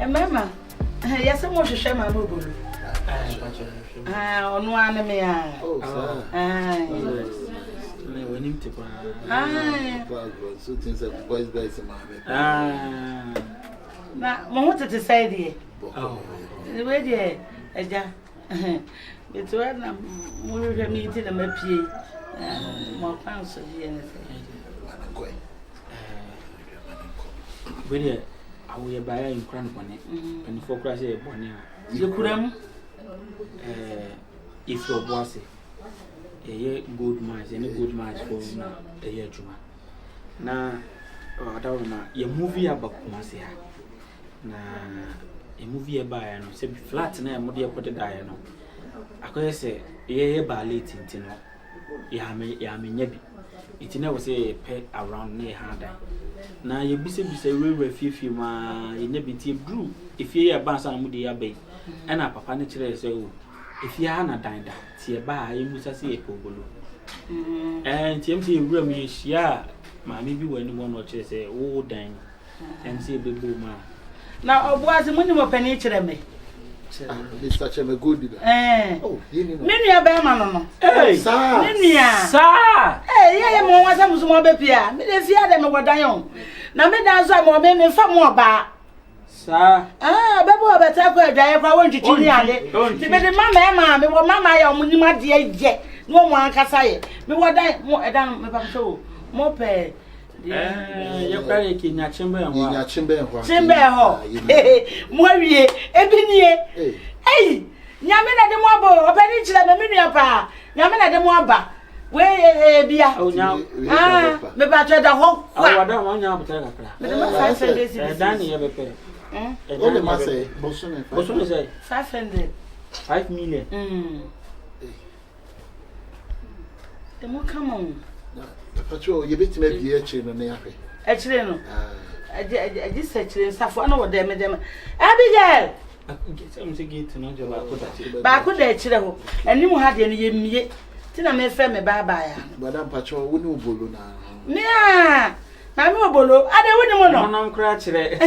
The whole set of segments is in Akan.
Mama, yes, I'm going to share my mobile. On one me. Oh, we need to buy. So things like boys by some. Now, I wanted to say, dear. Oh, the way, dear, it's when I'm meeting a map. More counsel, Really, I will buy in Crown Bonnet and for Crashy Bonnet. You could If your bossy, a year good match, any good match for a year Juma. Now, I don't know, your movie about Marcia. Now, a movie about and say flat and I'm more put a diano. I could say, ye by late in Tino. Yami, it never say a pet around near Handa. Now, you be say, we refuse you, ma, you never tea brew. If you are bounce on Moody Abbey, and our papa nature so. If you are not dined, see a bar, you must see a pogolo. And TMT room is ya, mammy, when one or say, oh, dang, and see a big boomer. Now, was the money of penetrator me? It's such a good. Oh, many a bearman. Hey, sir, hey, I am more baby. If you had them over down. Now, me dance more men some more bar. Sir, Bebo better go die if I want to chill it. The mamma, me what mamma, your money, my dear, yet. No one can say it. Me what die more than me so. More pay. You're very keen at chamber and Chamber ho. Moye, Ebony. Hey, Yamina de Mobo, a penny to the Miniapa. Yamina de Moba. Where be a now? Me better the whole. I don't want you to tell her. Danny ever pay. Only must say, Bosun say 500. 5 million. The more come on. Patrol, you bit maybe a chain on the apple. Actually, no. I just said to yourself, I know what them. Abigail! Get some to get to know about but I could let you and you had any me. Tina may friend me bye. Madame Patrol, we know Boluna. Yeah. I'm no bolo. I don't want to cratch it.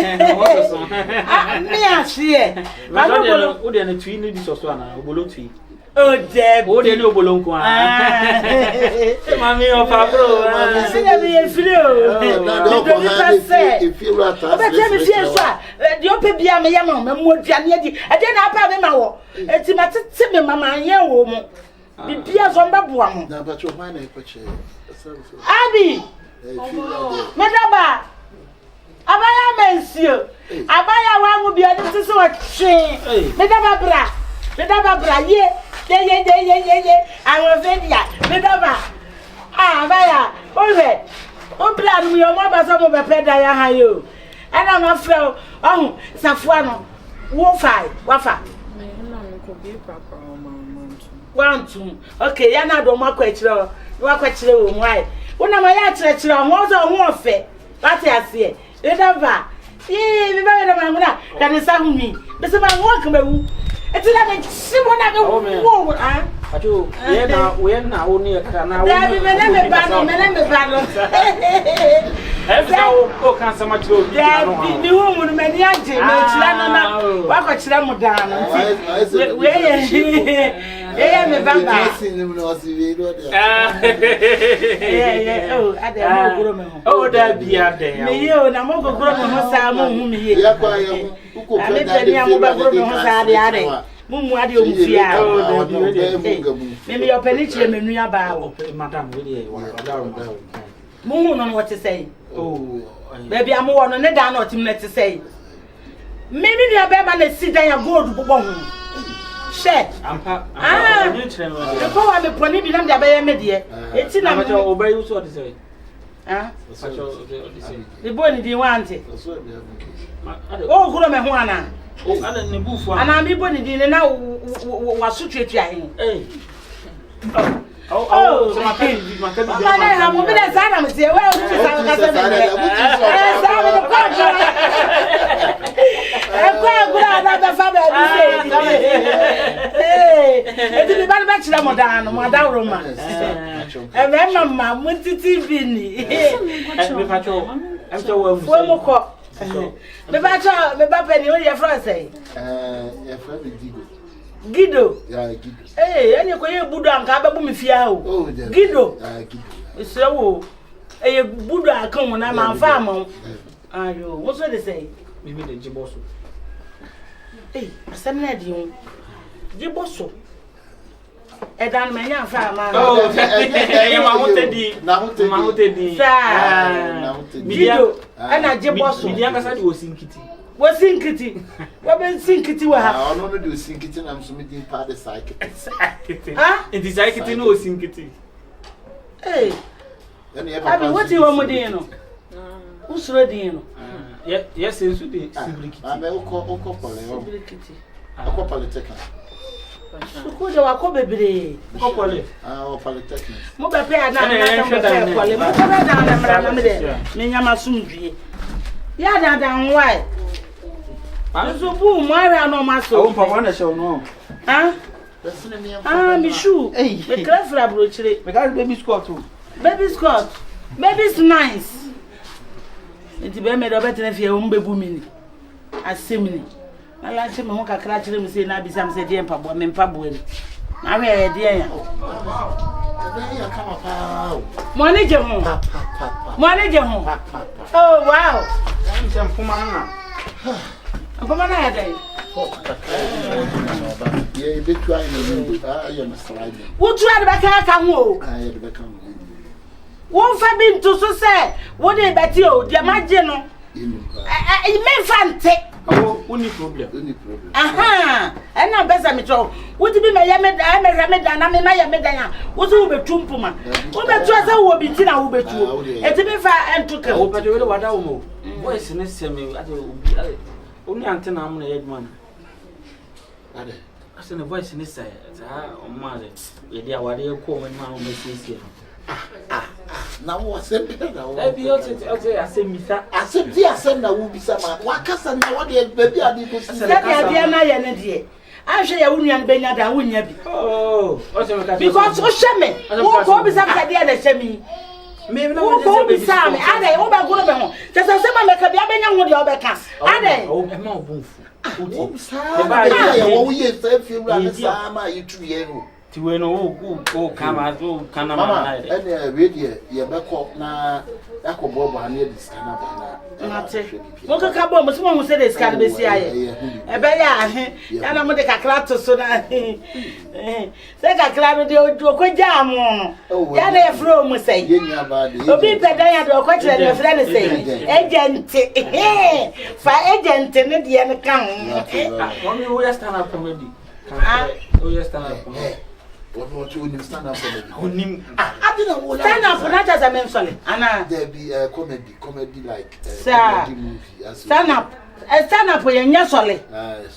Me, see. My brother would then a tree need this one, a bolo tree. Oh, Deb, what do you know, Bolonqua? Mammy of Pablo, see me if you are the open beer, my young man, more Janity. I didn't have a mouth. It's my timid mamma and young woman. The beers on Babuam. Now, but your mind, Abby. Medaba Abaya Monsieur Abaya one will be a little chain. Medaba bra, ye. I was ready. Medaba Abaya, Ove, Oblan, we are more about some of a pedaya, you. And I'm a flow. Oh, Safuano, Wofa, Wafa. 1, 2. Okay, you're not on my question. What question? Why? When I'm a church, I'm also warfare. That's it, I see. You never. We better than my that is how me. This is my work. It's like someone I go. I do. We're now only a canal. Oh, can't so much go. The woman, many auntie, what got them down? Yeah, me baba. Oh, that be a day. Me, you, and I'm going to grow my salmon. Me, Mumu Fia. Maybe your peninsula, Menuya Bow. Madame, Mumu on what to say. Oh, baby, I'm more on the down or to say. Maybe your baby sit down and go to Bong. Share. The power of the pony belong the Bay Media. It's in a matter of you so to say. The boy didn't want it. Oh, Guramahuana. And I'm even in now was suited to him. Oh, my baby, I'm moving as I am here. Well, another father. It's the bad bachelor, Madame Romance. And then, Mamma, went to TV. I'm so well. Me ba penny o your friend say. Your friend Gido. Gido. Yeah, Gido. Any ko ye budo anka ba bu me fia o. Oh, Gido. Gido. So wo e budo aka mo na ma fa mo. Ayo, what so they say? Me the jiboso. Asem na di o. Jiboso. Edan me nya fa ma. Oh, e ma hotedi. Na hotedi. Sa. Gido. Ana jiboso. Me anga sa di osinkiti. Wosinkiti. Wa ben sinkiti wa ha. Ah, no do osinkiti na mso me din pa de psychic. Ah? Enti psychic no osinkiti. Abi what you want me no? Who's ready no? Yes, so the sibrikiti. Abe uko pole. Sibrikiti. Uko polytechnic. Uko de wa ko bebre. Uko pole. O polytechnic. Mo be pe ana na mo pe pole. Mo be da na mra na me de. Me nyama sumdue. Ya da dan why? So bu mo ara no ma so. O papa na show no. Me shoe. Me crafra brochire. Me got baby skirt too. Baby skirt. Baby's nice. Enti be me do betre fie o mbebu mini. Asemini. Ala che me ho kakra kire me say na bisam say de empabo me mpabo ni. Na we e de ya. Ya kama pa. Money je ho. Money je ho. Oh wow. Nse mpuma na. Mpuma na ya dai. Yeah, be try no. You must slide. Wo try de be ka ho. You de be ka ho. Won fa bi nto so say wo de beti o de maje no me fante oh uni problem aha e na beza mi tro wo ti bi me ya me da na me ya me da ya wo so wo betumpu ma wo betu asa wo bi ti na wo betu e ti bi fa entuke wo pede we wada wo mo voice ne seme ade obi oni ante na am na yedman ade ase ne voice ne say za o ma de ye dia wade ko mo ma o mesiesie na wo sempe na wo bi o te asemisa asemti asem na wo bisa ma wakasa na wo de baby ade ko sisa de na ye ne de ahwe ya wunuan benya da wunya bi oh o se me ka because o sheme wo ko bisa ka de na shemi me na wo bisa me ade wo ba goro be ho tesa se ma me ka bia benya ho de o be ka ade o e ma obunfu wo bisa ya wo ye fe fi wura me sa ma yitu ye no tiwe no o kama zo kana ma na ide ene radio ye be ko na yakobo bo ane di scanner ba na te mo ka bo mo se mo se de scanner be si aye e be ya ya na mo de kakra to so na se kakra no de o ko jam no ya na e fro mo sei ye nya ba de obi pe dan ya de o ko kire de fre ne sei agent fa agent ne de ne kan mo mi wo ya stand up comedy o ya stand up comedy what you stand up for me onim adina wo stand up na just a mention ana there be comedy like comedy movie stand up ye nya sole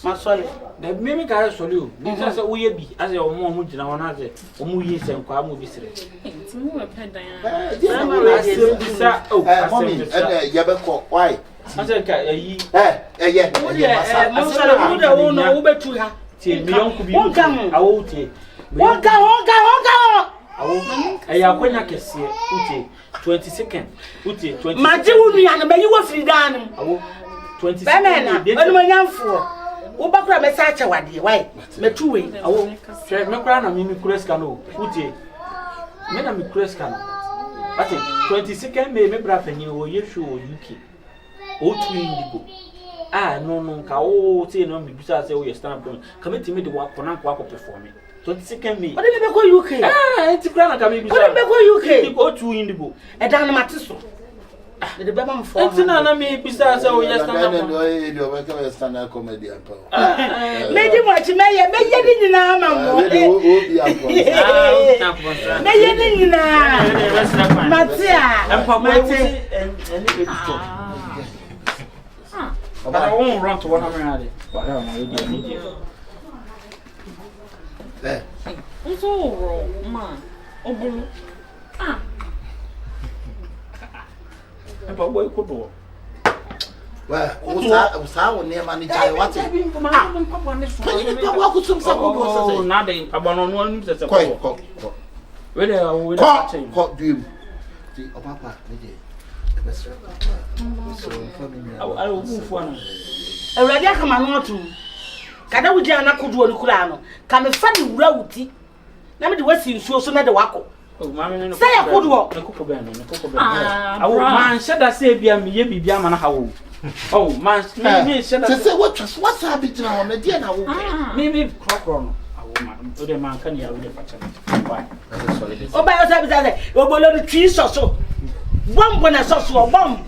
ma sole da me ka sole o bi say wo ye bi as e omo gina wona say omo ye se nkwa mo bi sire timu we pedan ya bisa o mommy ye be ko why ase ka yi ye mo sole wo de wo no wo betu ha tie mi yonku bi awo tie Wonka awo eya kwanya kese utie 20 second utie 20 maji wunu ya na bayi wo fridan awo 20 second onu manyamfo wo bakura me sa acha wade why metu we awo hwe me kura na mi kura ska no utie me na mi kura ska no ati 20 second me bra panyi wo ye hwe o UK o tu indigo no ka o tie no mi bisa say wo ye stand up committee me de wa kona kwa ko perform 20 second me what dey be go UK enti kura na ka me bisa what dey be go UK o tu indigo e dan na matiso de be mam for enti na me bisa say wo ye stand up do stand up comedy and power me di mo chi me ye ni nyina ma mo o bi apo me ye ni nyina matia empa mo wusi eni be stop but I won't run to 100. But I don't Nso ma obulu empa boy ko do well usa wo ne ma ni chai what oh na dey abono no nim se ko we dey we dey chain ko dream ti o papa me je I will move one. A radio come on to Kada would ya not could do Kurano. Come a funny rowty. Never the West in so not the wacko. Say I could walk. I will man said I say be a me be Biamana how. Oh, man, me said I say what's happening on the dear now. Maybe clock on. To the man can you with the pattern. Why? Oh, by us, I will the trees or so. Bomb when I saw a bomb.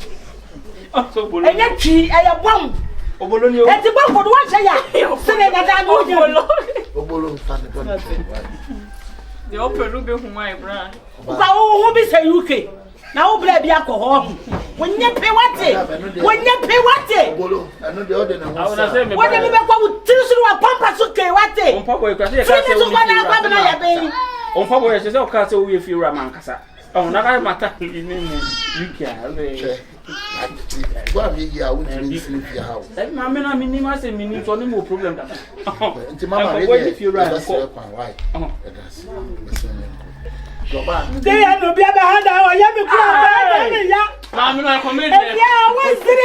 And that tree, I have bomb. Obolonio. That's a bomb for one say, saying that I know Obolo. The open ruby whom I brand. Oh, who be say UK? Now, blab alcohol. When you pay what day? When you pay what day? I know the order. What do you would tell you a pampas okay? What day? On Pokua, on Pokua, says, oh, castle, if you're a man, Cassa. Oh, not I matter in you can. Well, I wouldn't sleep your house. That mamma, I mean, you must say, meaning for no problem. If you're right, why? They are no be able to handle our young people. I'm not committed. Yeah, what's the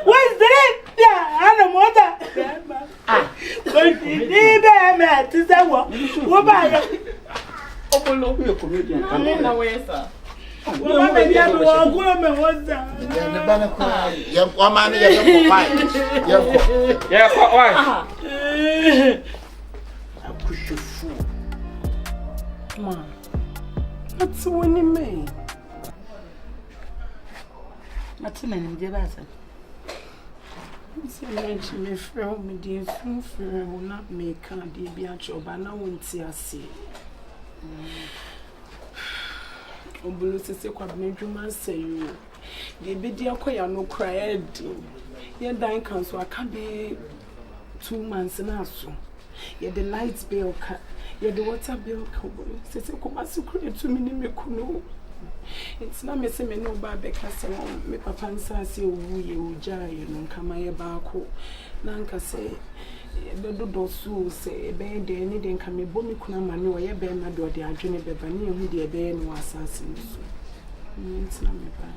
what's the yeah, I don't know. But you need a man to say what about Opoku, you're comedian. I'm in the way, sir. Well, maybe I will go what's that? The banner, young woman, yeah, why? I push you fool. Ma, that's when you mean. What's the name? Give us a mention me from me, dear friend, will not make a dear job, and I won't see a sea. Obulu say, Quabneduma say you. The Bidia Koya no cry. Your dying council, I can't be 2 months and a so. Yet the lights bill cut. Yet the water bill cover. Says a commercial credit to me, Kuno. It's not missing me no bad because me papa and sassy you jay and come my barco. Nanka say, the do so say, a bed day, needing come me bommy kuna manu, a bear my door, the Adrian Bebani, who the bear no assassins. It's not me by.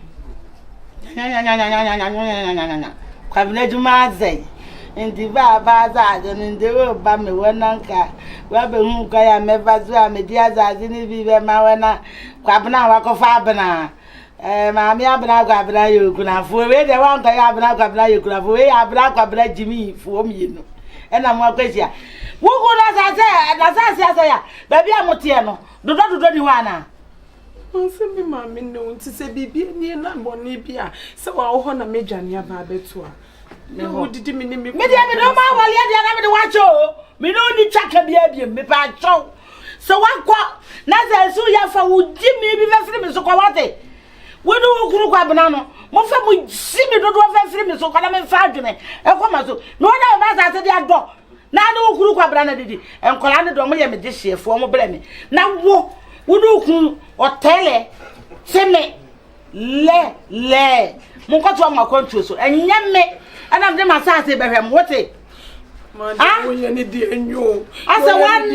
Quabneduma in the Baza and in the road by me one anchor. Rabbi who I never saw me, dear, I didn't be there, Mawana, Quabna, Wako Abena. Mammy Abena, Abena, you could have for away the one Abena, Abena, you could have away Abena, Jimmy for me. And I'm more crazy. Who could I say, as I say, baby, I'm Motiano, do not do anyone. Send me, mammy, known to say, be near Nambonibia, so I'll honor Major near Barbetua. No, did you mean me? Me, no matter what you watch, oh, me no need check a baby, me patch. So what? Naza, so ya for would Jimmy be very so quality. We do group banana. Most of we see me don't have a so come and find me. And come as no one has said that door. Now no group banana did and Colana don't me this year for more blame. Now, we do or tele, say me, le, Moncoto my country so and young me. And I'm the massage him what it? Any dear you. As a one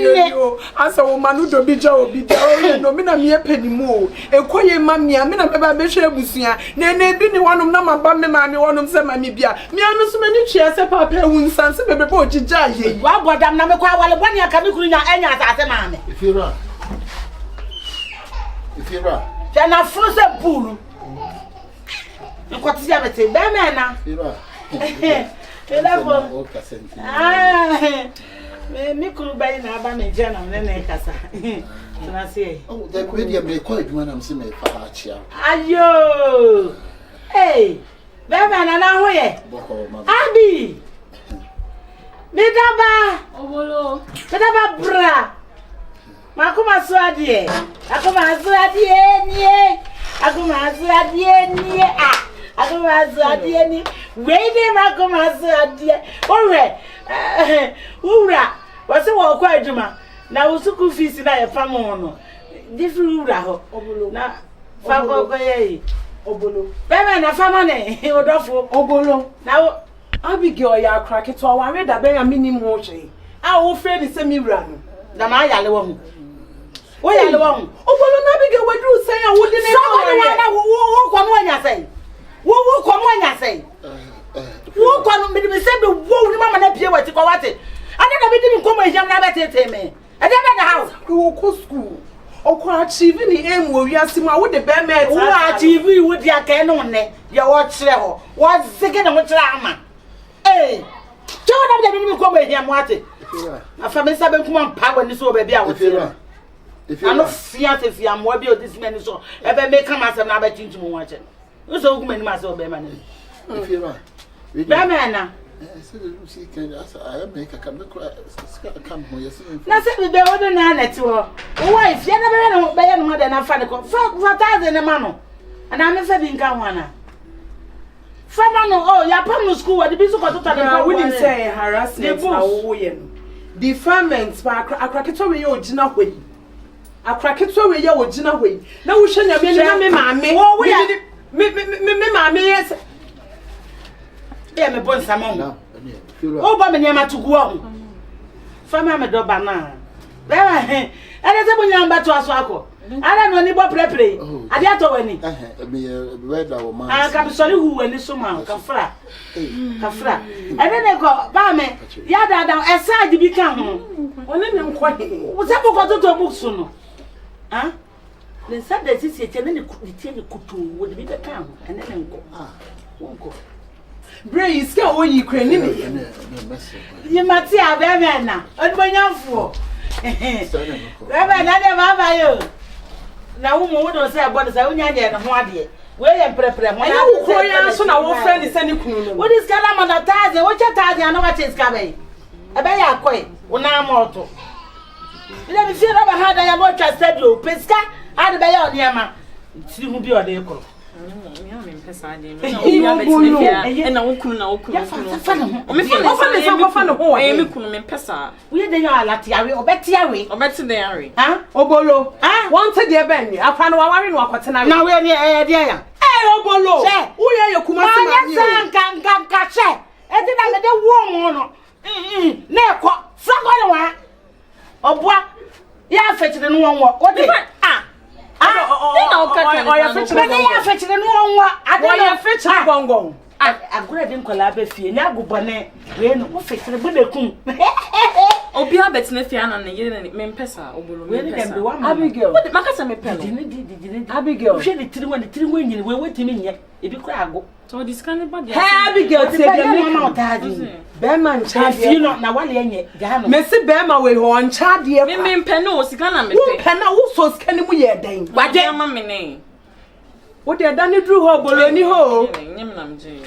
as a woman who don't be Joe, be there, no mina me a penny more. A quiet mammy, I mean, I'm a bishop busia. Nene been one of Nama Bammy, mammy, one of them, Amibia. Me, I know so many chairs, a papa, who sons of a boy, Jay. What about them? Namaka, while one year can be clean any as a man. If you're right, then I frozen pool. What is everything? Bamana. Me could buy an Abena journal, then I cassa. Can I say? Oh, that video may quite when I'm seeing a parachia. Ayo! Hey, Bamana, now where? Abi! Medaba! Obolo! Medaba bra! Makuma Swadi! Akuma Swadi! Akuma Swadi! Ah! Akabenezer, waiting, Akabenezer. Oh, Ura, what's the walk? Now, so feast in a family. Different Obolo, now, Fago, Obolo, Bemana family, he would offer Obolo. Now, Abigail, ya crack it to our red, I bear a minimum watching. I will fairly send me run. The Maya. Why are you wrong? Obolo na Abigail we do say and wouldn't who come when you say? Who come when you say? Who come me say the who mama na pie what ko what? I don't even come here na better me. I don't the house. You go school. O achieve ni aim wo wiase ma wo de be me who achieve wo dia kan no ne ye wo kire ho wo zige na wo kire ama eh jo na be me come here mo ate afa me sabe kuma mpa wani so ba bia wo tire ano fia mo bi o this man so e be me come asem na ba chinchim wo ache so kuma ni ma so be ma ne Ifira be me na see can I make a come yes na se be o do na na ti ho wife ya na be no be no de na fa ne ko fa 1000 ma no ana me fa bi nka ho ana fa ma no oh ya pam no school we be so ko to na we didn't say harassment na wo ye no deferment ba akraketo we ye ogina hwe akraketo we ye ogina hwe na wo hwe nyame na me maame me maame yes me bon samon o ba me nyama tugu o fama me do bana beba he ele se bunya mba to aso akọ ala no ni bo prepre ade ato wani me weda wo man ka bi sori hu wani so ma kafra ele ne ko ba me ya da esa di bi kan ho one ne nkọ he wo se ko to book so no ha le sa de sisi eche ne ni tie ni kutu wo di bi kan ho ene ne nkọ wonko Bray is can you crane me. You might see a Abena, Odbanyafo. Reverend, I never you. Now, who would say about the Saunian and Wadi? William Prepre, when I will cry, so now our friend is sending. What is Calamana Tazi? What your Tazi? I know what is coming. A bear quay, when I'm mortal. Let me see over how I am not trusted you. Pesca, I'd be on Yama. See who be on the echo. na wokunu na wokunu o me fa no ho e me kunu me pesa we dey ya lati awe obeti dey awe ha obolo ha won te de ben afa no waware no akote na na we dey ya obolo wo ye kuma se ma ni o ka che e ti na me de wo mo no na e ko sago ne wa obua ya fetire no won wo de ya fetire no won ade ya fetire gongon agora de nkola ba fie na agubone we no fetire bodekun obi abet na fie na ne yire me mpesa obolo me mpesa Abigail makasa me pelo Abigail hwe de tiri won nyine we wetimi nye ebi kura ago so this can be dia Abigail te de me mama otaji be man cha fie no na wale enye ga no me se be ma we ho ncha de me mpe no sika na me pe na wo so sika ni mu ye den wade ma me ne wo de da ni dru ho obolo ni ho nyem na mje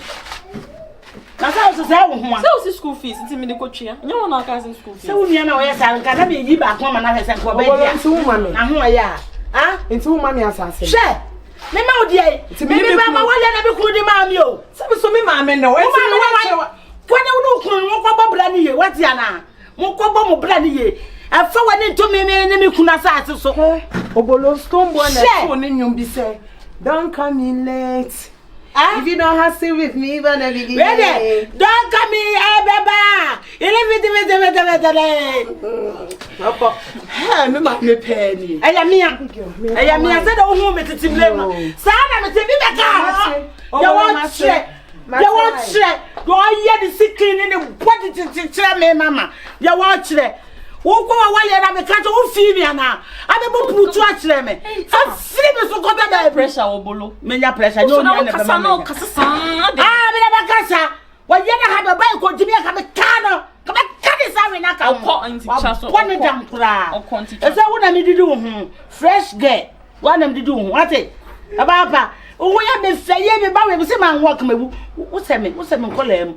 kasa o se wo ho so school fees nti me de kotwea nya wona ka school fees se wo nua na wo ye sa nka na be yi ba ko ma na hwese ko ba dia nti wo ma me na ho ya ha nti wo ma me asase she me ma odi ai me ba ma wale na be ku di ma mi o se me so me ma me no we ti me wa kwana wo ku mo ko ba bra ni ye wati ana mo ko ba mo bra ni ye afa wani to me ni ku na sa ase so obolo stone boy na so ni nyum bi say don't come in late. If you don't hustle with me, but the beginning. Ready? Don't come in, Baba. You live Papa. Me ma me penny. I am me. Said oh home to Timlema. Sana me te bi beka. You want share. You want share. You hear the sick in the body to me mama. You want share. Wo ko wa wale na me ka to wo fi mi ana abe bo putu a kire me a free me so ko be pressure obolo me nya pressure no ni na be ma me kasa sa me na ba kasa wa ye na ha be ba ko jimi ka be ka no ka be ka di sa we na ka ko anti chaso ko ne dam kura o konti e say wo na me didi wo hu fresh girl wo na me didi wo hu ate aba wo ya me fe ye me ba we se man work me wo se me kolam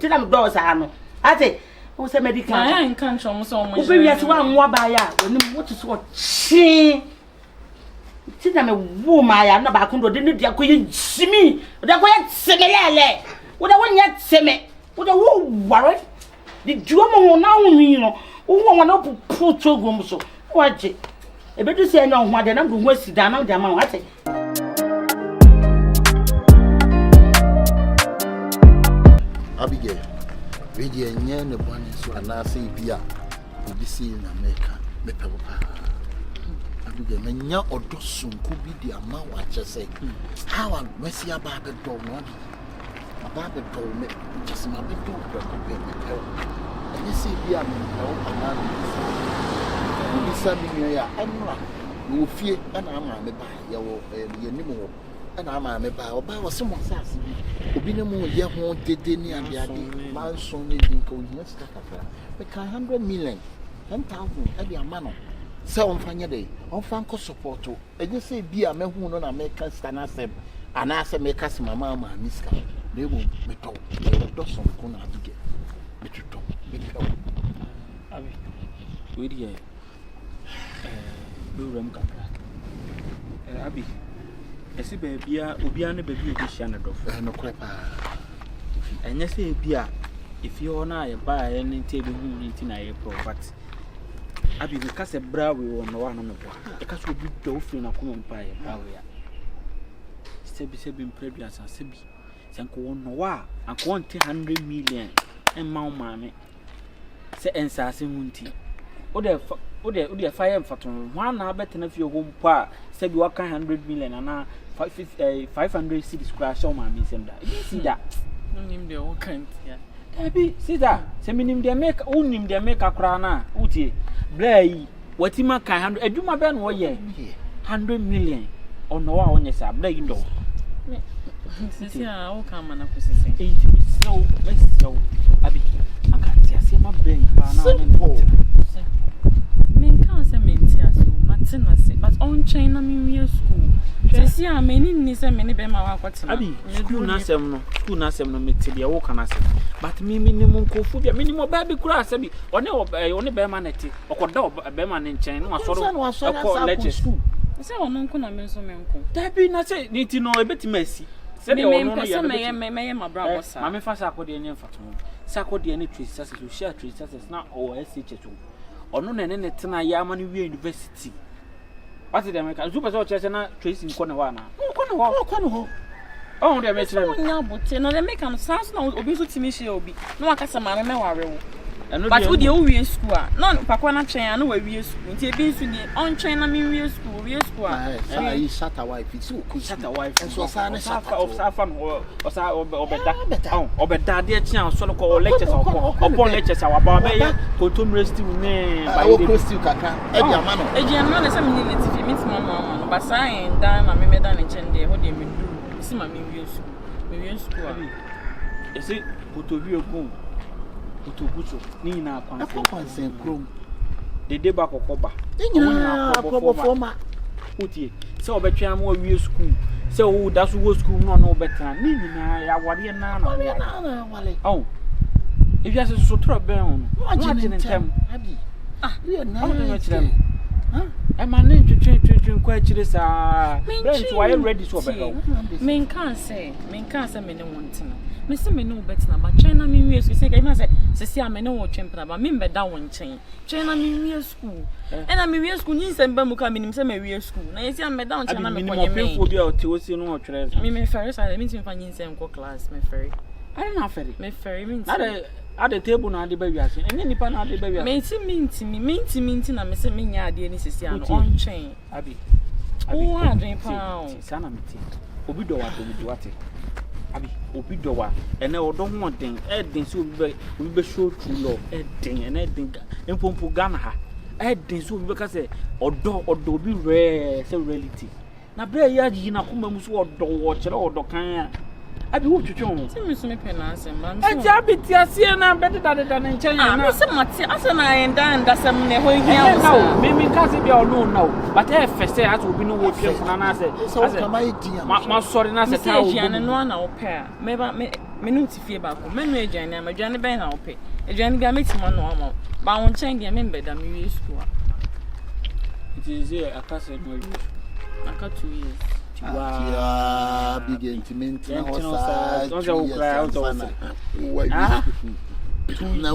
ti na me do sa no ate wo se medical ya nkan chom so mo wo be wiase wa nwa ba ya oni mo to so chi ti na me wo ma ya na ba kun do de ne dia ko ye jimi de ko ye semelele wo de wo nya seme wo de wo ware di duo mo na wo nwi no wo na pu to gum so wo je e be du se nya ho ade na do ho asida na de ma wo ate Abigail we dey nye ne bone so anase bia obi si na meka me pe papa Abigail, menya odo sunku bi di ama wa chese. How am Messi aba be do no bi. Aba be do me just ma be do be me pe. And you see bi am no ana bi. Bi sa bi ya anra. No fie ana ama me ba ya wo ye ni mo. Ana ama me ba oba wo se mo sase bi. Obi ne mu ye ho dede ni ade ade. Man so ne din ko yin sta kakra. We can 100 million. 10,000 at the amano. So on Fanya Day, on Franco support. And you say, be a man who no American stand as them, and as a make us mamma, Miss Cow. They will be told. They will do some corner to get. But you talk, be told. Abi, wait here. Ram Capra. Abi, I see baby, Ubiana baby, Shanado, no crap. And you say, Bia, if you and I buy any table, you need to but. Abi because a bra we won one on the board. Because we be dolphin a common pie, Bawia. Sebi previous and Sebi. Sanko won no wa, and 100 million and Mount Mammy. Say and Sassy Munti. Ode fire and fatum. 1 hour better if your home pa, Sebi 100 million and now 500 cities crash on my miss and that. You see that? No name the all kind, yeah. Abi, see that? Seminim de make, unim de make a crana, Uti. Blay, what him a kind, a Juma Ben war ye 100 million or no one yes, I blay no. All come and opposition. 80 so, let's go. Abi, I can't see my brain. Men can't say mentia so, Martina say, but on China, me school. See, I many is a many bema what's Abi, school nasem no metia, walk and answer. But me minimum cophobia, minimum baby grass, Abi, or no, only bemanity, or dog, a beman in China, was sort of lecture school. So, no, can I mean so menko. That be not say, need to know a bit messy. Said me, my brother, Mamma Fasa the name for Sako the any trees, as you share trees, as not or SH2. Or no, and any Tana Yamani University. What did I make? A super church and a trace in Conawana. Oh, they make no, but they make them sounds no obesity me she obi. No, I can't say my memory. But who the old school? None, Pokua China, no way school. Be on China, me school, you shut a wife, it's so cool, shut a wife, and so of Saffron or better, or better, dear chance, so called lectures upon lectures, our Barbaya, Potum resting me by Christy Kaka, and your man. A gentleman is a minute if you meet Mamma, but saying, damn, I made an agenda, what do you do? See my music school. Is it put to real boom? To Bucho, Nina, Consent Chrome. The day back of Coba. Former Uti. So, but you are more real school. So, that's what school no better. Nina, what you know. Oh, if you have so trouble, watching in them. You are not them. I'm a name to change quite this. Why ready to obey? Men can't say, men don't want to know. Mr. Me no better, but China me say, I must say, I may know what champion, but me be down one chain. China me school. And I'm real school, you send Bamuka minim some real school. I see I'm down China me to see no treasure. Me first, I mean to find in some class, my ferry. I don't know ferry. My ferry means at the table now the baby and any pan out the baby. Mean to me, and Miss Minya, the NCC on chain. Abi. Oh, I drink pound. Sanamity. Obido what to do. Abi Obidowa and I don't want thing Edding so we be show true love Edding and Edding and Pompo Ganaha Edding so because or do be rare say reality. Na bre ya ji na kuma musu odo wo kire odo kan Abi wo twetwe ho. Se me so me penance man. E ja biti ase na bede da nchen na. Ah, me se mate ase na enda ndasam ne ho hia wo. Me ka se bia no now. But e fese as obi no wo twe funa na ase. Ma sorry na se ta wo. Me no na wo pe a. Me no ti fie ba ko. Me no aduane am aduane ben na wo pe. Aduane bia metima no am. Ba won chen dia me mbeda me wi school. It is here akase no wi. Aka 2 years. Wow, big intimate. Now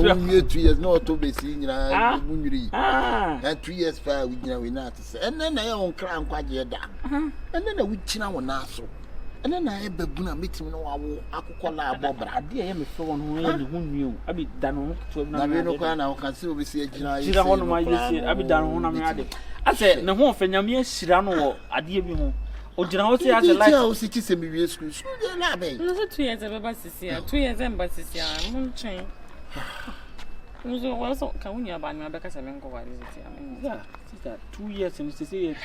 we 2 years not to be seen. And 3 years far we not to say. And then I own crown quite yet. And then I would chin our naso. And then I have a buna meeting no Akukola Bob. I dear me for one who knew. I be done to no crown. I can see we see a general. I be done when I'm ready. I said, no more for Yamia Shirano, Adiabi. Or did I say as a life? I see me school. No, 2 years of embassy, 2 years embassy, I'm on chain. Also, can you buy my because I'm going to 2 years and to say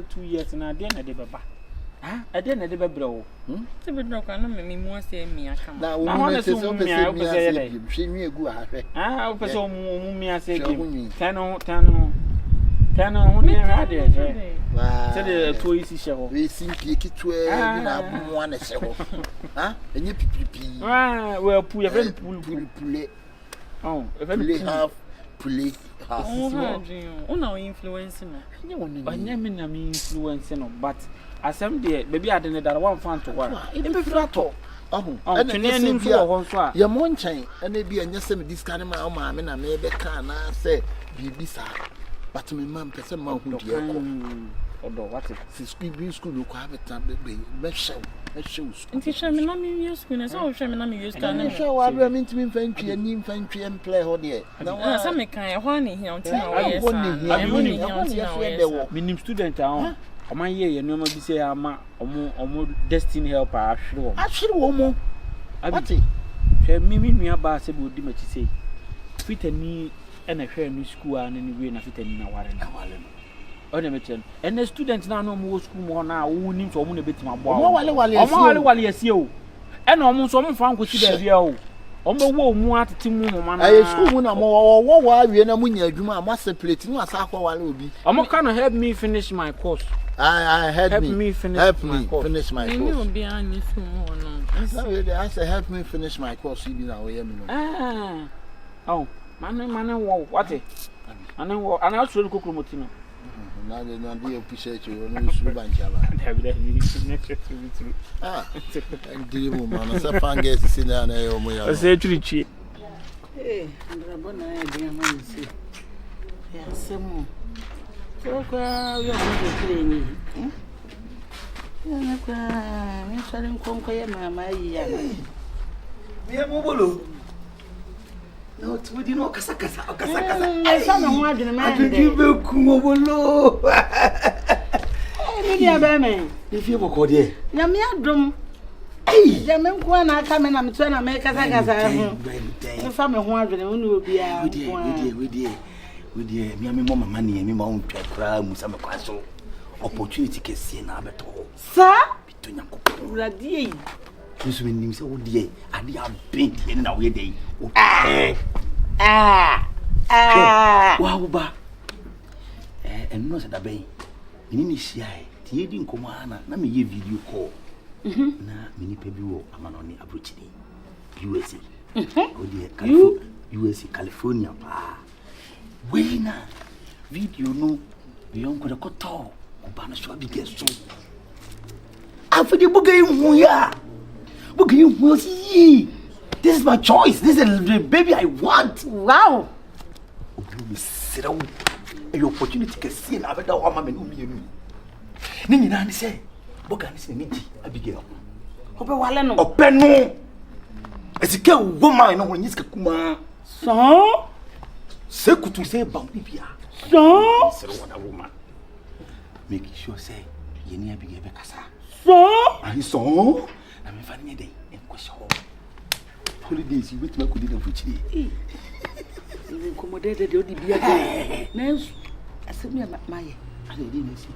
2 years and I didn't have a I didn't have a bro. To be broken, I don't mean more say me. I come now. I want to say, she me a good happy. I hope so. Me, I say, Tano, only had it. Said the 2 easy show. We simply get to one show. Ah, and you pee. Well, pull your friend, pull. Oh, if I have police, oh, no influence. But Yamin, I mean influence, but as some day, maybe I didn't that one fun to work. It be flat. Oh, and then your monchain, and maybe I just send this kind of my mamma, and I maybe can say, be sad. But my mum, person, my hood, although what if school look have it, let's show. And teach me not me use school, as all shaman me use can show. I mean to infantry and play all day. Now, some kind of honey here until I'm only meaning student. My year, you know, maybe say I'm a destiny helper. Actually, woman, I would say, me about Sabu Dimity say, fit and me and a fair new school and anyway, and a fit and now. And the students now no more school more now, who need to own a bit more. While yes, you and almost some found could see the yo. On the wall, more at Timu, I school when I'm more while we are not Juma master plating was while I will be. I'm kind of help me finish my course. I help me finish my course. I said, help me finish my course. Ah, oh, man, what it? And I also cook Motino. Now they don't appreciate you. No, ah, and dear woman, as a fan gets to sit down there. I say, Trichy. Eh, and Rabona, dear man, see. Yes, some more. So, you're going to I'm trying to conquer my young. We are mobile. No, we did not Casacasa. I saw no one in a man. I did you go Kumobolo. If you were called here, Yamia drum. Hey, Yaman, I come and I'm trying to make Casacasa. The family wondering when will be out. We dear, me and mamma money and me mount to a crowd, some castle. Opportunity can see an abbot. Sir, between a couple of days. This means, oh dear, I have been in our day. Wow, ba. And no said a bay. In shy, Tiadin Comana, let me give video call. Na mini pebu, a man on the Abuchini, USA. Oh dear, USA, California. Wena video no beyond the koto Obana so Abigail so after the boogie will see this is my choice, this is the baby I want. Wow, sit down your opportunity can see na better woman me ni na ni say boga ni say meji Abigail ope wale no ope no esike woman no when yiska kuma so say kutu say bambibia so say what woman make sure say ye ni Abigail be kasa so and so na me fa ni dey en kwesho holidays you wait me could dey fuchi even commodate dey odi bia dey na asemi maye ale dey na si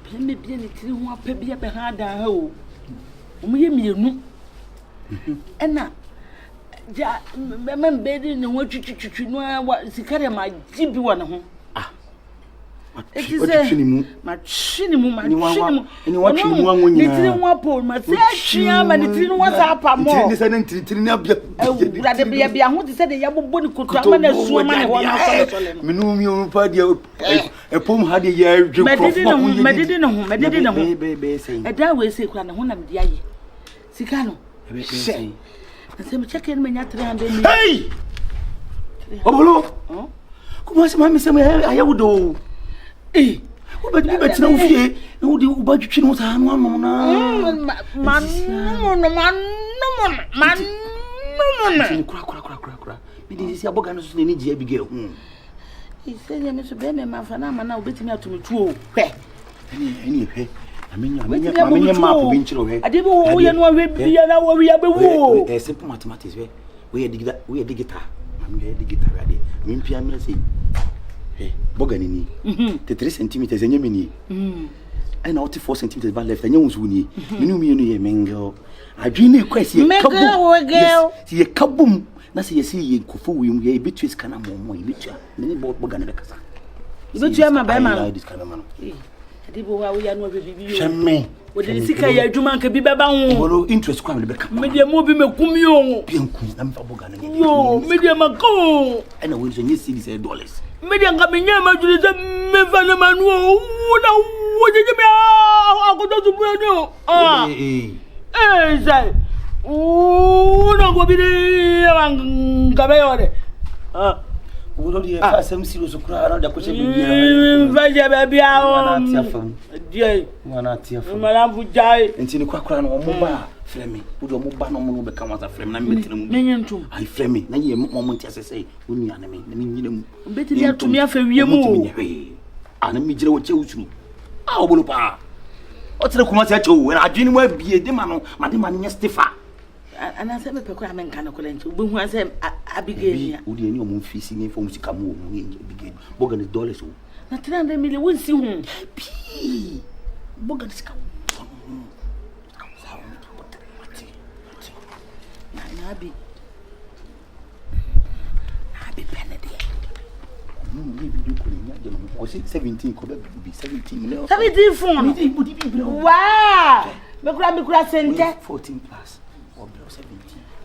pe me bia ni tiri ho apa bia be ha da ha o mo ye mienu ena ja memem bedi ne ho twitwitwi no sikare ma jibi wo ne ho ah ma twini mu ni wa twini mu anwonya ni tiri ho apo ma se atwia ma ni tiri ho apa mo tiri se ne tiri ne abia ura de bia ho ti se de yabobo ni kotu ama na suo ma ne ho na sole menu mi o pa dia epom ha de ya dwe krofo medidi ne ho be sei e da we sei kura ne ho na me dia ye sika no she I'm checking my 300 million. Hey! Obolo! Como assim, mami? Você é o do. Ei! O bete não fie. O de o bate não tá no amor man. Cura. Me diz se a boca não se nem de Abigail. He said, "I'm Mr. Benny, my fan, I'm now beating out to me too." Any I mean, map being children. I didn't know we are no way, and now we are a simple mathematics. We are the guitar. I'm the guitar ready. Mean piano say, hey, Boganini, the 3 centimeters and Yemini. And out 4 centimeters by left, and you wuni. You know me, Mango. I dream a question. Girl, see a kaboom. Na se yesi ye kufu wi mu ye betwes kana momo ye betwa ne boga ne kasa ye betwa ma ba ma adibo wa we ya no bibi shemme wo de sika ya adwuma nka bi beba ho bolo interest kwa me be ka me de mo bi mekum yo bianku na me fa boga ne yo me de mako ana we so nyesi $10 me de nka me nya ma jure se me fa na manu wo na wo je me akodo tu bu no sai no go bi de ngabe wo do ye fa sam serious kura na da ko che bi va je ba bia o die wana tia fa mala bu jai enti ni kwakura no mo ba frame wo do mo ba no mo be ka wasa frame na me betire mu me nyentum ai frame na ye mo mo ntia sese wo nua na me nyina mu betire atumi afa wie mu ana mi jire wo che usuru a obolo pa o tere kuma se che wo na adwini mu abie de ma no ma de ma nya stefa ana se me pekwa me nka no kolenchi obo hu ase Abigail wo de ni o mo fisi ni fo mo sika mo mo ye Abigail boga ne $. na 300 million won si hu bi boga ne sika na bi penede no me video ko nya de no o 17 ko be 17 million 17 phone wow me kura sente 14 plus or 17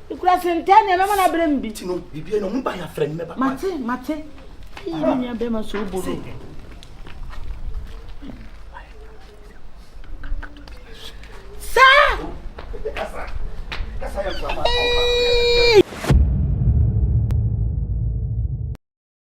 ikura sente ne mama na brem bi tino bibia no mba ya friend me ba mate ni be ma so buru sa kasa ya fa